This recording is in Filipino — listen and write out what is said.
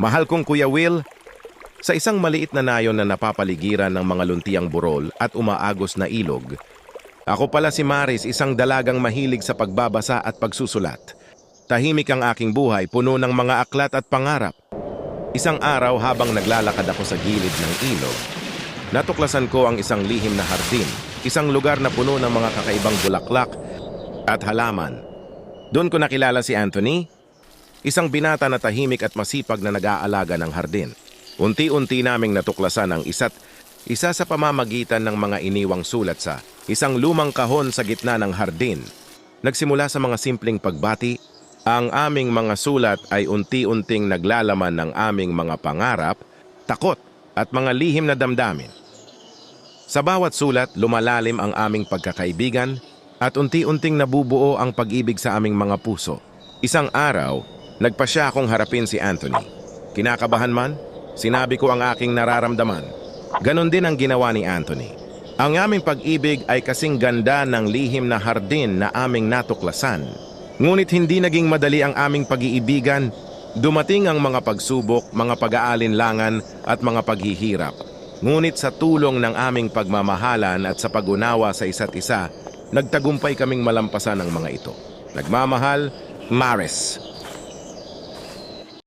Mahal kong Kuya Will, sa isang maliit na nayon na napapaligiran ng mga luntiang burol at umaagos na ilog, ako pala si Maris, isang dalagang mahilig sa pagbabasa at pagsusulat. Tahimik ang aking buhay, puno ng mga aklat at pangarap. Isang araw habang naglalakad ako sa gilid ng ilog, natuklasan ko ang isang lihim na hardin, isang lugar na puno ng mga kakaibang bulaklak at halaman. Doon ko nakilala si Anthony, isang binata na tahimik at masipag na nag-aalaga ng hardin. Unti-unti naming natuklasan ang isa sa pamamagitan ng mga iniwang sulat sa isang lumang kahon sa gitna ng hardin. Nagsimula sa mga simpleng pagbati, ang aming mga sulat ay unti-unting naglalaman ng aming mga pangarap, takot at mga lihim na damdamin. Sa bawat sulat, lumalalim ang aming pagkakaibigan at unti-unting nabubuo ang pag-ibig sa aming mga puso. Isang araw, nagpasya akong harapin si Anthony. Kinakabahan man, sinabi ko ang aking nararamdaman. Ganon din ang ginawa ni Anthony. Ang aming pag-ibig ay kasing ganda ng lihim na hardin na aming natuklasan. Ngunit hindi naging madali ang aming pag-iibigan. Dumating ang mga pagsubok, mga pag-aalinlangan at mga paghihirap. Ngunit sa tulong ng aming pagmamahalan at sa pag-unawa sa isa't isa, nagtagumpay kaming malampasan ang mga ito. Nagmamahal, Maris.